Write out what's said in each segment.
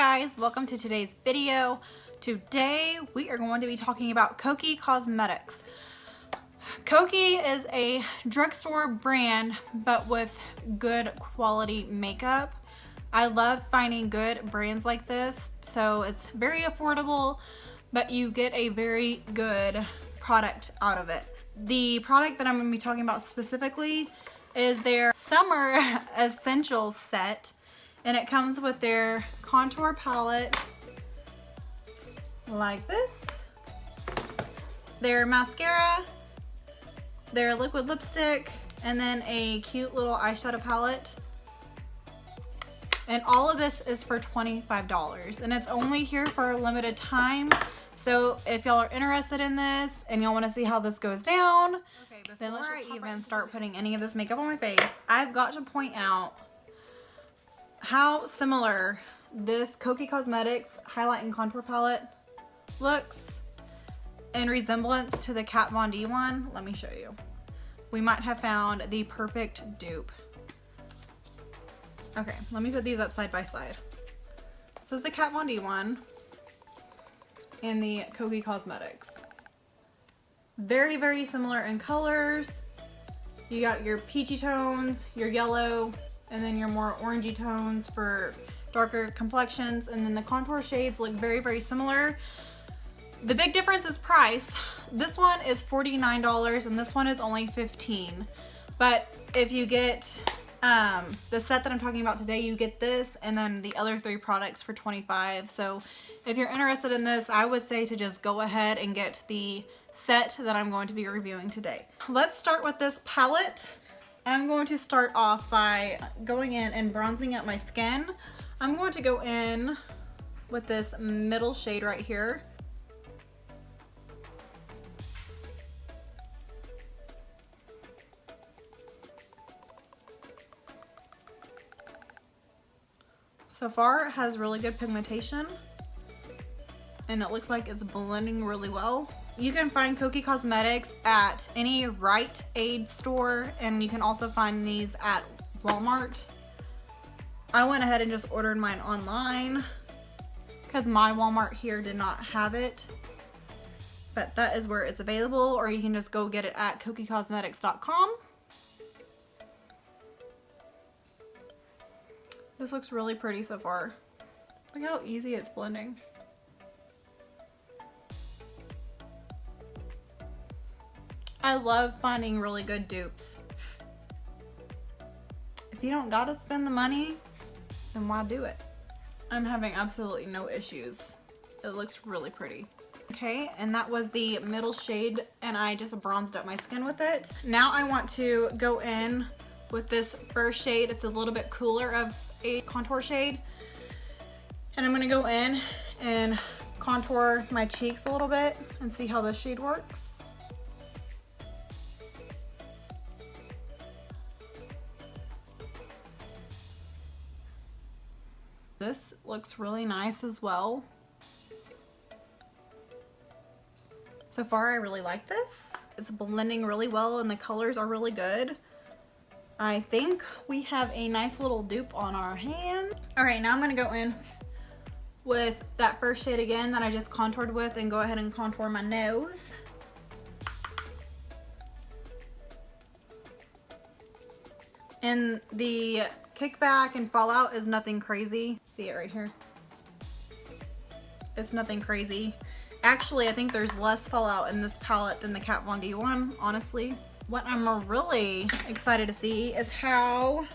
guys, welcome to today's video. Today we are going to be talking about Kokie Cosmetics. Kokie is a drugstore brand but with good quality makeup. I love finding good brands like this, so it's very affordable but you get a very good product out of it. The product that I'm going to be talking about specifically is their Summer Essentials set, and it comes with their contour palette like this, their mascara, their liquid lipstick, and then a cute little eyeshadow palette. And all of this is for $25, and it's only here for a limited time. So if y'all are interested in this and y'all want to see how this goes down, okay, before I even start putting any of this makeup on my face, I've got to point out how similar this Kokie Cosmetics highlight and contour palette looks in resemblance to the Kat Von D one. Let me show you. We might have found the perfect dupe. Okay, let me put these up side by side. This is the Kat Von D one and the Kokie Cosmetics. Very, very similar in colors. You got your peachy tones, your yellow, and then your more orangey tones for darker complexions, and then the contour shades look very, very similar. The big difference is price. This one is $49 and this one is only $15. But if you get the set that I'm talking about today, you get this and then the other three products for $25. So if you're interested in this, I would say to just go ahead and get the set that I'm going to be reviewing today. Let's start with this palette. I'm going to start off by going in and bronzing up my skin. I'm going to go in with this middle shade right here. So far it has really good pigmentation and it looks like it's blending really well. You can find Kokie Cosmetics at any Rite Aid store, and you can also find these at Walmart. I went ahead and just ordered mine online because my Walmart here did not have it, but that is where it's available, or you can just go get it at kokiecosmetics.com. This looks really pretty so far. Look how easy it's blending. I love finding really good dupes. If you don't gotta spend the money, then why do it? I'm having absolutely no issues. It looks really pretty. Okay, and that was the middle shade, and I just bronzed up my skin with it. Now I want to go in with this first shade. It's a little bit cooler of a contour shade, and I'm gonna go in and contour my cheeks a little bit and see how this shade works. This looks really nice as well. So far I really like this. It's blending really well and the colors are really good. I think we have a nice little dupe on our hand. All right, now I'm gonna go in with that first shade again that I just contoured with and go ahead and contour my nose. And the kickback and fallout is nothing crazy. See it right here? It's nothing crazy. Actually, I think there's less fallout in this palette than the Kat Von D one, honestly. What I'm really excited to see is how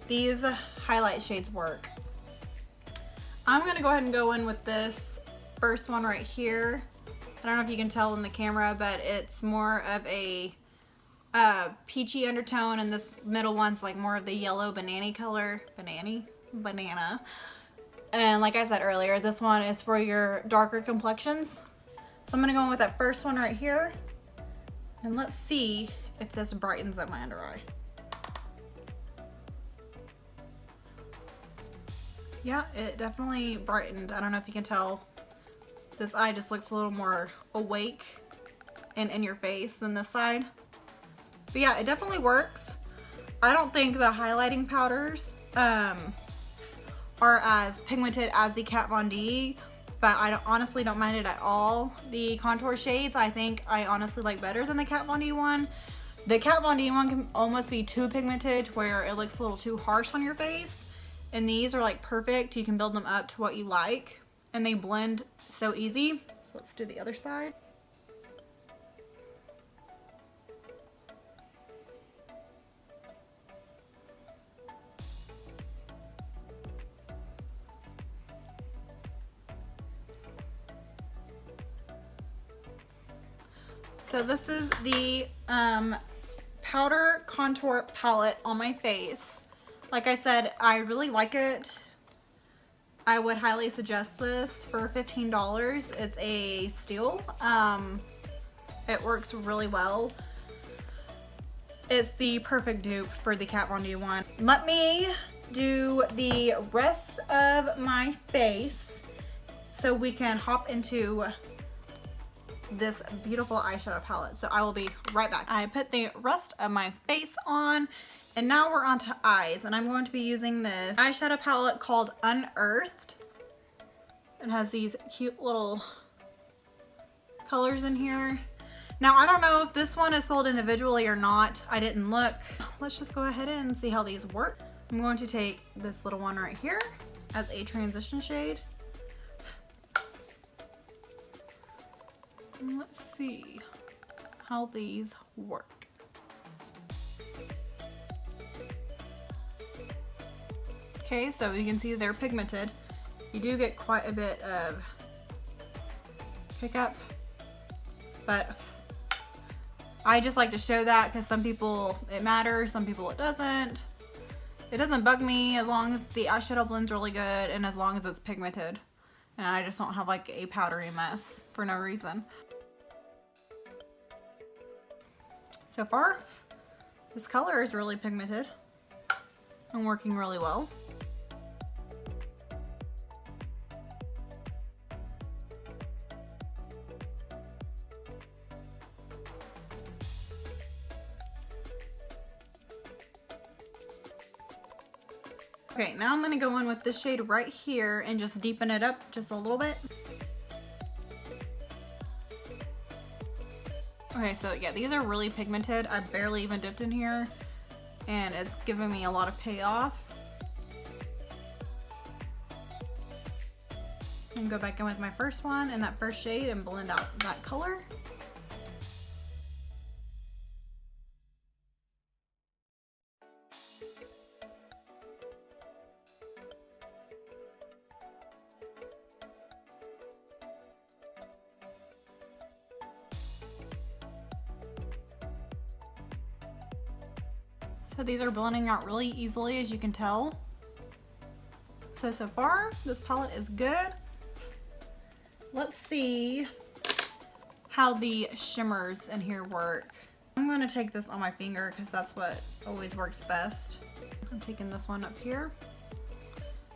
these highlight shades work. I'm gonna go ahead and go in with this first one right here. I don't know if you can tell in the camera, but it's more of a peachy undertone, and this middle one's like more of the yellow banana color. Banana. And like I said earlier, this one is for your darker complexions. So I'm gonna go in with that first one right here, and let's see if this brightens up my under eye. Yeah, it definitely brightened. I don't know if you can tell. This eye just looks a little more awake and in your face than this side. But yeah, it definitely works. I don't think the highlighting powders are as pigmented as the Kat Von D, but I honestly don't mind it at all. The contour shades I think I honestly like better than the Kat Von D one. The Kat Von D one can almost be too pigmented to where it looks a little too harsh on your face. And these are like perfect. You can build them up to what you like. And they blend so easy. So let's do the other side. So this is the powder contour palette on my face. Like I said, I really like it. I would highly suggest this for $15. It's a steal. It works really well. It's the perfect dupe for the Kat Von D one. Let me do the rest of my face so we can hop into this beautiful eyeshadow palette. So I will be right back. I put the rest of my face on and now we're on to eyes, and I'm going to be using this eyeshadow palette called Unearthed. It has these cute little colors in here. Now I don't know if this one is sold individually or not. I didn't look. Let's just go ahead and see how these work. I'm going to take this little one right here as a transition shade. And let's see how these work. Okay, so you can see they're pigmented. You do get quite a bit of pickup, but I just like to show that because some people it matters, some people it doesn't. It doesn't bug me as long as the eyeshadow blends really good and as long as it's pigmented. And I just don't have like a powdery mess for no reason. So far, this color is really pigmented and working really well. Okay, now I'm gonna go in with this shade right here and just deepen it up just a little bit. Okay, so yeah, these are really pigmented. I barely even dipped in here and it's giving me a lot of payoff. And go back in with my first one and that first shade and blend out that color. So these are blending out really easily, as you can tell. So far, this palette is good. Let's see how the shimmers in here work. I'm gonna take this on my finger because that's what always works best. I'm taking this one up here.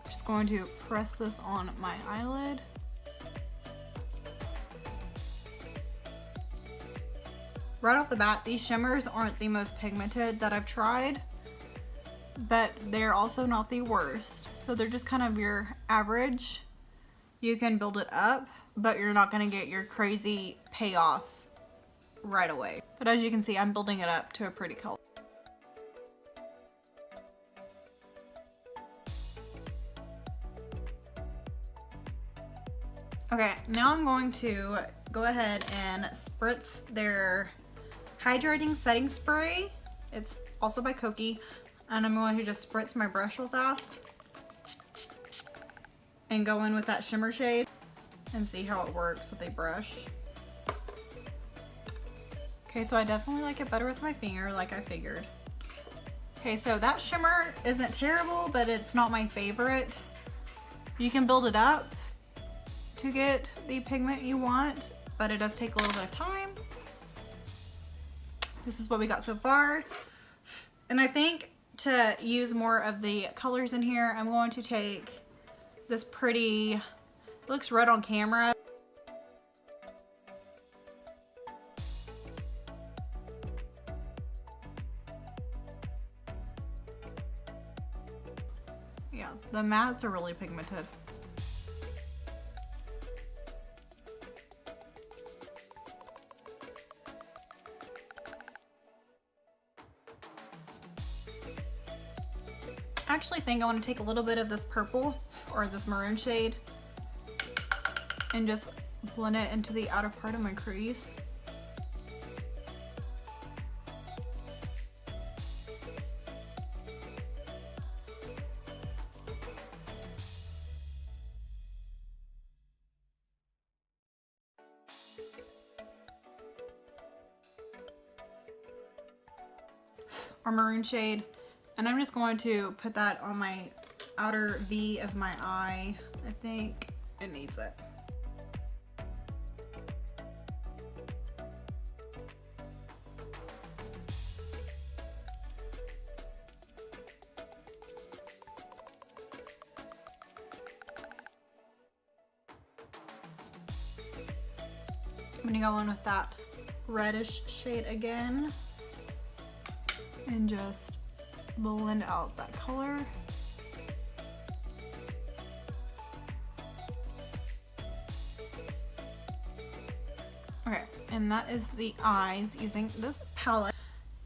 Just going to press this on my eyelid. Right off the bat, these shimmers aren't the most pigmented that I've tried, but they're also not the worst. So they're just kind of your average. You can build it up, but you're not gonna get your crazy payoff right away. But as you can see, I'm building it up to a pretty color. Okay, now I'm going to go ahead and spritz their hydrating setting spray. It's also by Kokie, and I'm going to just spritz my brush real fast and go in with that shimmer shade and see how it works with a brush. Okay, so I definitely like it better with my finger, like I figured. Okay, so that shimmer isn't terrible, but it's not my favorite. You can build it up to get the pigment you want, but it does take a little bit of time. This is what we got so far. And I think to use more of the colors in here, I'm going to take this pretty, it looks red on camera. Yeah, the mattes are really pigmented. I actually think I want to take a little bit of this purple or this maroon shade and just blend it into the outer part of my crease. Or maroon shade, and I'm just going to put that on my outer V of my eye. I think it needs it. I'm gonna go in with that reddish shade again and just blend out that color. Okay, and that is the eyes using this palette.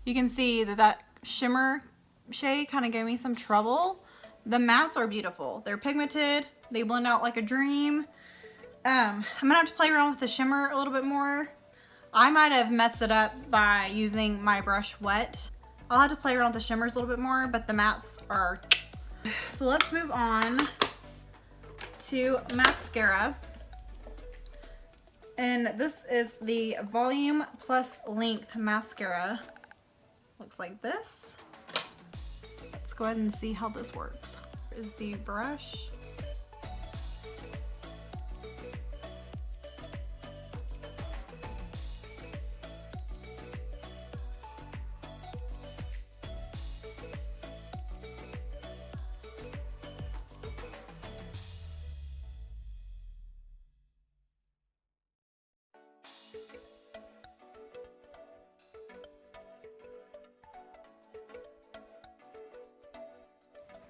You can see that that shimmer shade kind of gave me some trouble. The mattes are beautiful. They're pigmented. They blend out like a dream. I'm gonna have to play around with the shimmer a little bit more. I might have messed it up by using my brush wet. I'll have to play around with the shimmers a little bit more, but the mattes are. So let's move on to mascara. And this is the Volume Plus Length Mascara. Looks like this. Let's go ahead and see how this works. Here's the brush.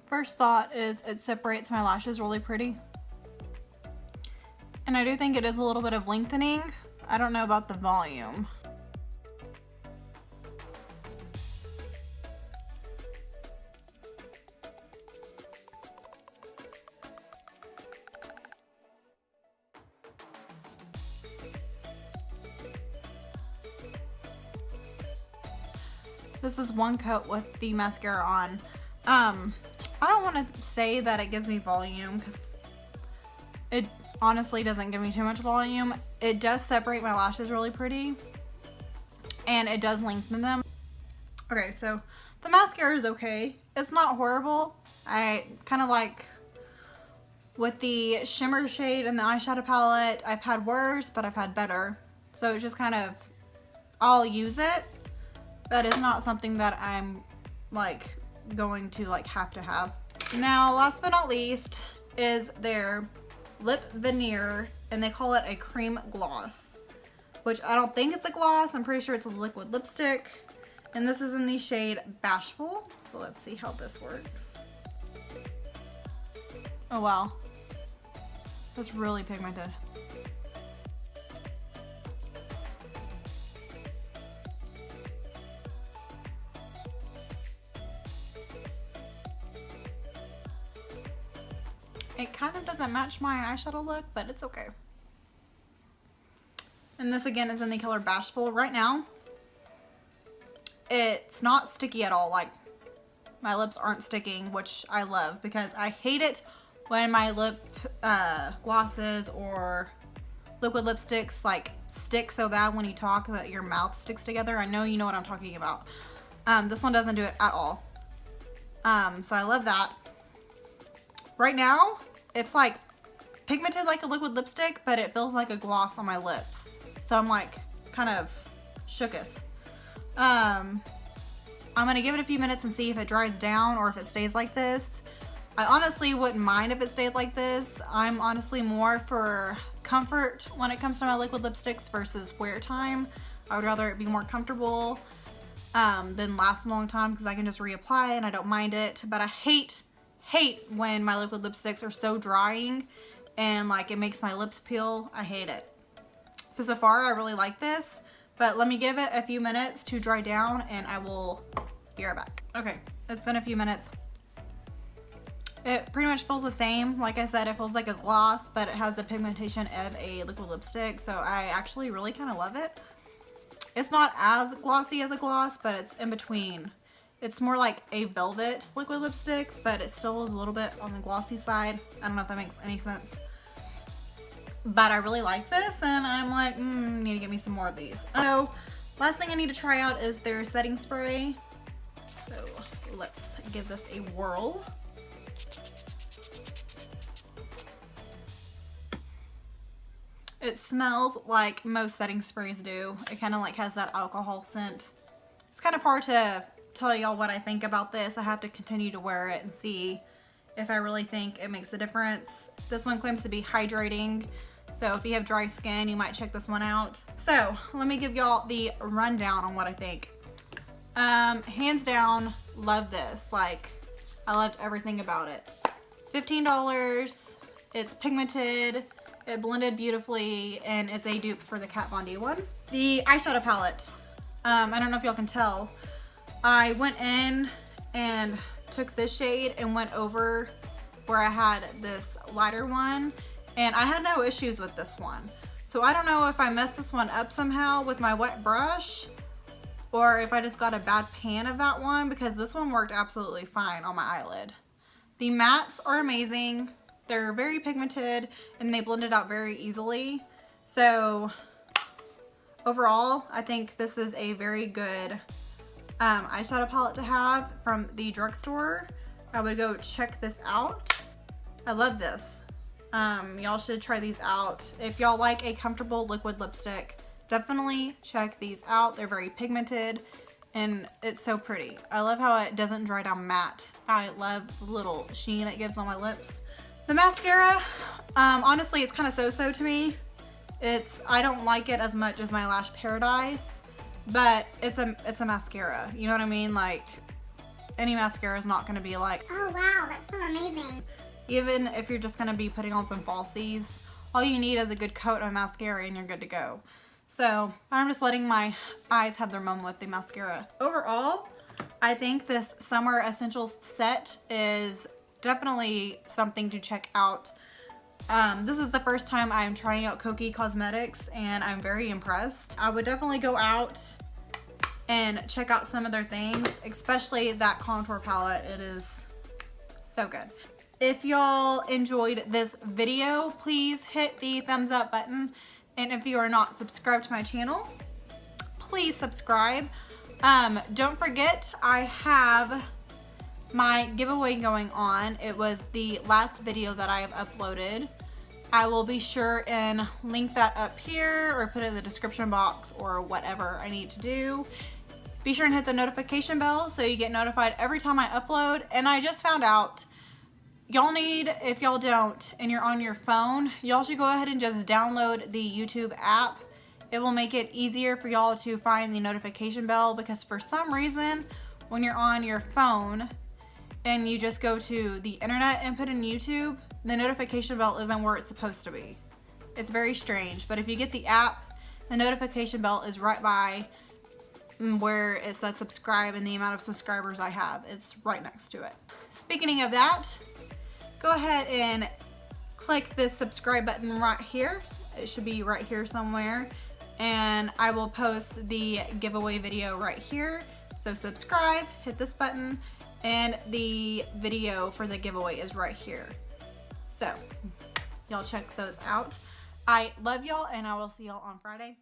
First thought is it separates my lashes really pretty. And I do think it is a little bit of lengthening. I don't know about the volume. This is one coat with the mascara on. I don't want to say that it gives me volume because it honestly doesn't give me too much volume. It does separate my lashes really pretty and it does lengthen them. Okay, so the mascara is okay. It's not horrible. I kind of like with the shimmer shade and the eyeshadow palette, I've had worse, but I've had better. So it's just kind of, I'll use it, but it's not something that I'm like going to like have to have. Now last but not least is their lip veneer, and they call it a cream gloss, which I don't think it's a gloss. I'm pretty sure it's a liquid lipstick, and this is in the shade Bashful. So let's see how this works. Oh wow, that's really pigmented. It kind of doesn't match my eyeshadow look, but it's okay. And this again is in the color Bashful. Right now, it's not sticky at all. Like, my lips aren't sticking, which I love because I hate it when my lip glosses or liquid lipsticks like stick so bad when you talk that your mouth sticks together. I know you know what I'm talking about. This one doesn't do it at all. So I love that. Right now, it's like pigmented like a liquid lipstick, but it feels like a gloss on my lips. So I'm like kind of shooketh. I'm gonna give it a few minutes and see if it dries down or if it stays like this. I honestly wouldn't mind if it stayed like this. I'm honestly more for comfort when it comes to my liquid lipsticks versus wear time. I would rather it be more comfortable than last a long time because I can just reapply and I don't mind it. But I hate hate when my liquid lipsticks are so drying and like it makes my lips peel. I hate it. So far I really like this, but let me give it a few minutes to dry down and I will be right back. Okay, it's been a few minutes. It pretty much feels the same. Like I said, it feels like a gloss, but it has the pigmentation of a liquid lipstick, so I actually really kind of love it. It's not as glossy as a gloss, but it's in between. It's more like a velvet liquid lipstick, but it still is a little bit on the glossy side. I don't know if that makes any sense. But I really like this, and I'm like, need to get me some more of these. So, last thing I need to try out is their setting spray. So, let's give this a whirl. It smells like most setting sprays do. It kind of like has that alcohol scent. It's kind of hard to tell y'all what I think about this. I have to continue to wear it and see if I really think it makes a difference. This one claims to be hydrating, so if you have dry skin, you might check this one out. So let me give y'all the rundown on what I think. Hands down, love this. Like, I loved everything about it. $15. It's pigmented. It blended beautifully, and it's a dupe for the Kat Von D one. The eyeshadow palette. I don't know if y'all can tell. I went in and took this shade and went over where I had this lighter one, and I had no issues with this one. So I don't know if I messed this one up somehow with my wet brush, or if I just got a bad pan of that one, because this one worked absolutely fine on my eyelid. The mattes are amazing. They're very pigmented and they blend it out very easily. So overall, I think this is a very good eyeshadow palette to have from the drugstore. I would go check this out. I love this. Y'all should try these out. If y'all like a comfortable liquid lipstick, definitely check these out. They're very pigmented and it's so pretty. I love how it doesn't dry down matte. I love the little sheen it gives on my lips. The mascara, honestly, it's kind of so-so to me. I don't like it as much as my Lash Paradise, but it's a mascara. You know what I mean? Like, any mascara is not going to be like, oh wow, that's so amazing. Even if you're just going to be putting on some falsies, all you need is a good coat of mascara and you're good to go. So I'm just letting my eyes have their moment with the mascara. Overall, I think this Summer Essentials set is definitely something to check out. This is the first time I'm trying out Kokie Cosmetics and I'm very impressed. I would definitely go out and check out some of their things, especially that contour palette. It is so good. If y'all enjoyed this video, please hit the thumbs up button. And if you are not subscribed to my channel, please subscribe. Don't forget, I have my giveaway going on. It was the last video that I have uploaded. I will be sure and link that up here or put it in the description box or whatever I need to do. Be sure and hit the notification bell so you get notified every time I upload. And I just found out, y'all need, if y'all don't and you're on your phone, y'all should go ahead and just download the YouTube app. It will make it easier for y'all to find the notification bell, because for some reason when you're on your phone and you just go to the internet and put in YouTube, the notification bell isn't where it's supposed to be. It's very strange, but if you get the app, the notification bell is right by where it says subscribe and the amount of subscribers I have. It's right next to it. Speaking of that, go ahead and click this subscribe button right here. It should be right here somewhere. And I will post the giveaway video right here. So subscribe, hit this button, and the video for the giveaway is right here. So y'all check those out. I love y'all and I will see y'all on Friday.